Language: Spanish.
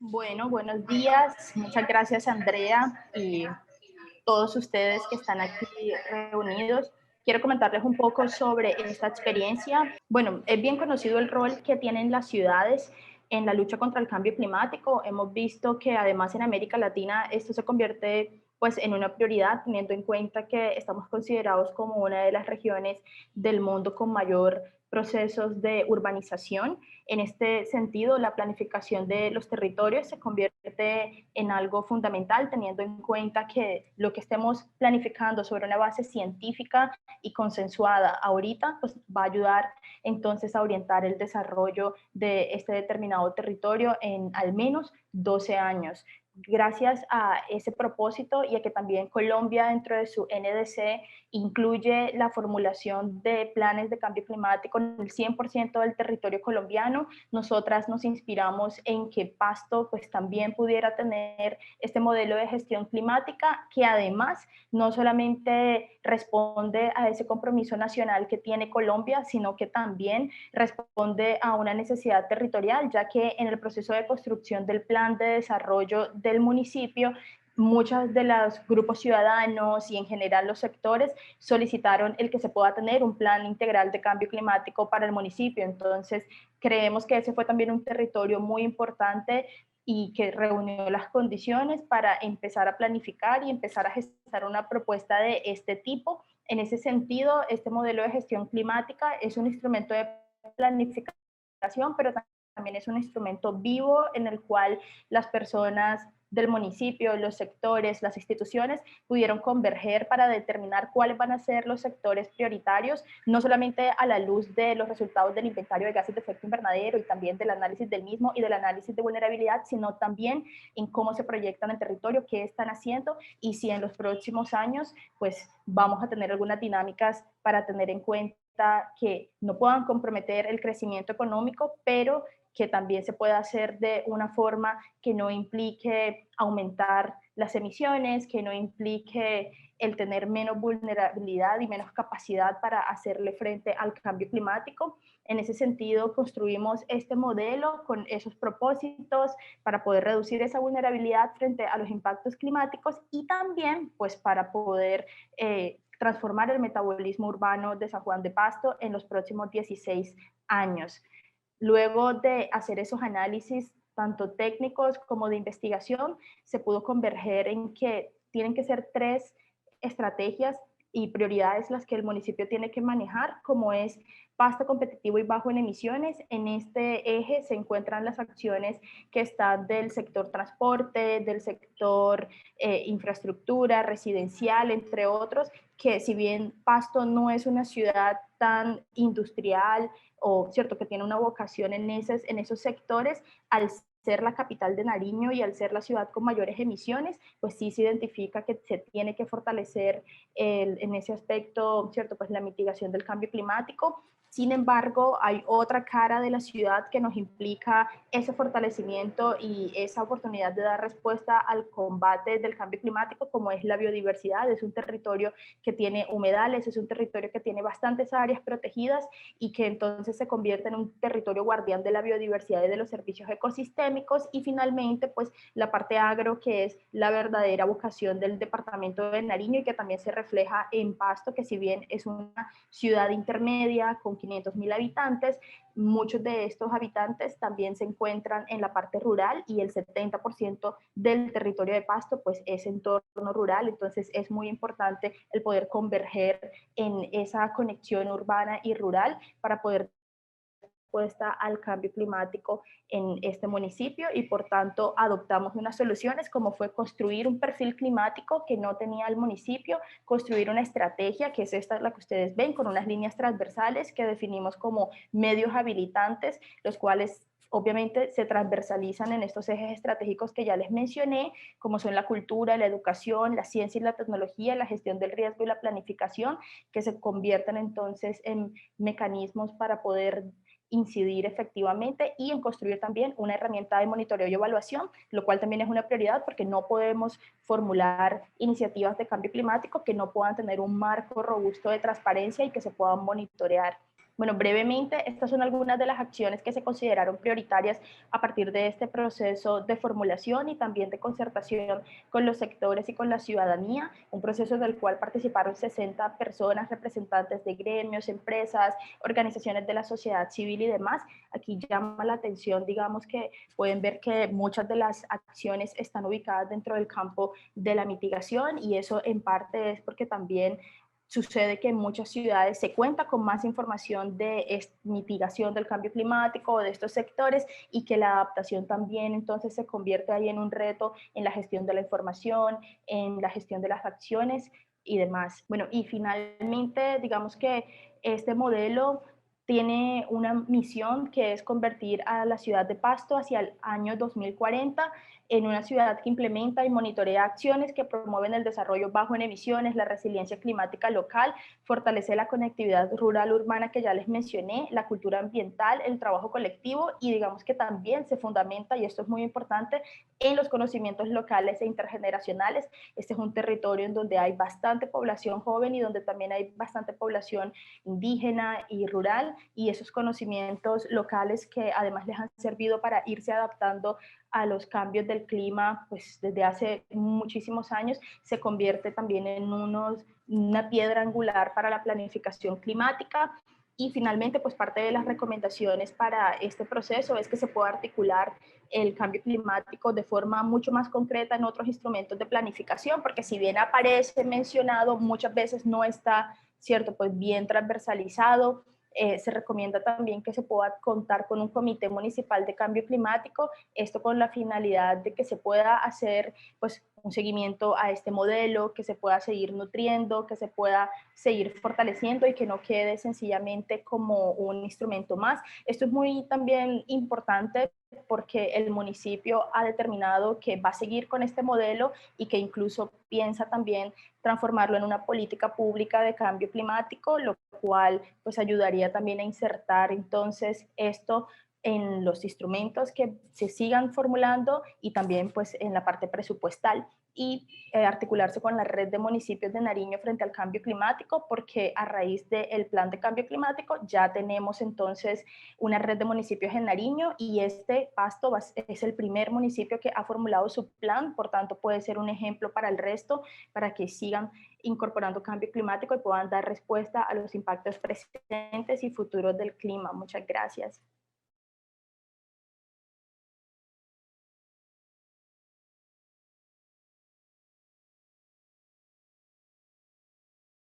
Bueno, buenos días. Muchas gracias, Andrea, y todos ustedes que están aquí reunidos. Quiero comentarles un poco sobre esta experiencia. Bueno, es bien conocido el rol que tienen las ciudades en la lucha contra el cambio climático. Hemos visto que además en América Latina esto se convierte pues en una prioridad, teniendo en cuenta que estamos considerados como una de las regiones del mundo con mayor procesos de urbanización. En este sentido, la planificación de los territorios se convierte en algo fundamental, teniendo en cuenta que lo que estemos planificando sobre una base científica y consensuada ahorita, pues va a ayudar entonces a orientar el desarrollo de este determinado territorio en al menos 12 años. Gracias a ese propósito y a que también Colombia dentro de su NDC incluye la formulación de planes de cambio climático en el 100% del territorio colombiano, nosotras nos inspiramos en que Pasto pues también pudiera tener este modelo de gestión climática que además no solamente responde a ese compromiso nacional que tiene Colombia, sino que también responde a una necesidad territorial, ya que en el proceso de construcción del plan de desarrollo del municipio, muchos de los grupos ciudadanos y en general los sectores solicitaron el que se pueda tener un plan integral de cambio climático para el municipio. Entonces, creemos que ese fue también un territorio muy importante y que reunió las condiciones para empezar a planificar y empezar a gestar una propuesta de este tipo. En ese sentido, este modelo de gestión climática es un instrumento de planificación, pero también es un instrumento vivo en el cual las personas del municipio, los sectores, las instituciones pudieron converger para determinar cuáles van a ser los sectores prioritarios, no solamente a la luz de los resultados del inventario de gases de efecto invernadero y también del análisis del mismo y del análisis de vulnerabilidad, sino también en cómo se proyectan el territorio, qué están haciendo y si en los próximos años pues vamos a tener algunas dinámicas para tener en cuenta que no puedan comprometer el crecimiento económico, pero que también se pueda hacer de una forma que no implique aumentar las emisiones, que no implique el tener menos vulnerabilidad y menos capacidad para hacerle frente al cambio climático. En ese sentido, construimos este modelo con esos propósitos para poder reducir esa vulnerabilidad frente a los impactos climáticos y también pues para poder transformar el metabolismo urbano de San Juan de Pasto en los próximos 16 años. Luego de hacer esos análisis, tanto técnicos como de investigación, se pudo converger en que tienen que ser tres estrategias y prioridades las que el municipio tiene que manejar, como es pasto competitivo y bajo en emisiones. En este eje se encuentran las acciones que están del sector transporte, del sector infraestructura, residencial, entre otros, que si bien Pasto no es una ciudad tan industrial o cierto que tiene una vocación en esos sectores, al ser la capital de Nariño y al ser la ciudad con mayores emisiones, pues sí se identifica que se tiene que fortalecer en ese aspecto, cierto, pues la mitigación del cambio climático. Sin embargo, hay otra cara de la ciudad que nos implica ese fortalecimiento y esa oportunidad de dar respuesta al combate del cambio climático, como es la biodiversidad. Es un territorio que tiene humedales, es un territorio que tiene bastantes áreas protegidas y que entonces se convierte en un territorio guardián de la biodiversidad y de los servicios ecosistémicos. Y finalmente, pues la parte agro, que es la verdadera vocación del departamento de Nariño y que también se refleja en Pasto, que si bien es una ciudad intermedia con 500.000 habitantes, muchos de estos habitantes también se encuentran en la parte rural y el 70% del territorio de Pasto pues es entorno rural, entonces es muy importante el poder converger en esa conexión urbana y rural para poder respuesta al cambio climático en este municipio y por tanto adoptamos unas soluciones como fue construir un perfil climático que no tenía el municipio, construir una estrategia que es esta la que ustedes ven con unas líneas transversales que definimos como medios habilitantes, los cuales obviamente se transversalizan en estos ejes estratégicos que ya les mencioné, como son la cultura, la educación, la ciencia y la tecnología, la gestión del riesgo y la planificación, que se convierten entonces en mecanismos para poder incidir efectivamente y en construir también una herramienta de monitoreo y evaluación, lo cual también es una prioridad porque no podemos formular iniciativas de cambio climático que no puedan tener un marco robusto de transparencia y que se puedan monitorear. Bueno, brevemente, estas son algunas de las acciones que se consideraron prioritarias a partir de este proceso de formulación y también de concertación con los sectores y con la ciudadanía, un proceso del cual participaron 60 personas, representantes de gremios, empresas, organizaciones de la sociedad civil y demás. Aquí llama la atención, digamos que pueden ver que muchas de las acciones están ubicadas dentro del campo de la mitigación y eso en parte es porque también sucede que en muchas ciudades se cuenta con más información de mitigación del cambio climático o de estos sectores y que la adaptación también entonces se convierte ahí en un reto en la gestión de la información, en la gestión de las acciones y demás. Bueno, y finalmente, digamos que este modelo tiene una misión que es convertir a la ciudad de Pasto hacia el año 2040 en una ciudad que implementa y monitorea acciones que promueven el desarrollo bajo en emisiones, la resiliencia climática local, fortalece la conectividad rural urbana que ya les mencioné, la cultura ambiental, el trabajo colectivo y digamos que también se fundamenta, y esto es muy importante, en los conocimientos locales e intergeneracionales. Este es un territorio en donde hay bastante población joven y donde también hay bastante población indígena y rural, y esos conocimientos locales que además les han servido para irse adaptando a los cambios del clima pues desde hace muchísimos años, se convierte también en una piedra angular para la planificación climática. Y finalmente, pues parte de las recomendaciones para este proceso es que se pueda articular el cambio climático de forma mucho más concreta en otros instrumentos de planificación, porque si bien aparece mencionado, muchas veces no está, cierto, pues bien transversalizado. Se recomienda también que se pueda contar con un comité municipal de cambio climático, esto con la finalidad de que se pueda hacer pues un seguimiento a este modelo, que se pueda seguir nutriendo, que se pueda seguir fortaleciendo y que no quede sencillamente como un instrumento más. Esto es muy también importante porque el municipio ha determinado que va a seguir con este modelo y que incluso piensa también transformarlo en una política pública de cambio climático, lo cual pues ayudaría también a insertar entonces esto en los instrumentos que se sigan formulando y también pues en la parte presupuestal y articularse con la red de municipios de Nariño frente al cambio climático, porque a raíz del plan de cambio climático ya tenemos entonces una red de municipios en Nariño y este Pasto es el primer municipio que ha formulado su plan, por tanto puede ser un ejemplo para el resto, para que sigan incorporando cambio climático y puedan dar respuesta a los impactos presentes y futuros del clima. Muchas gracias.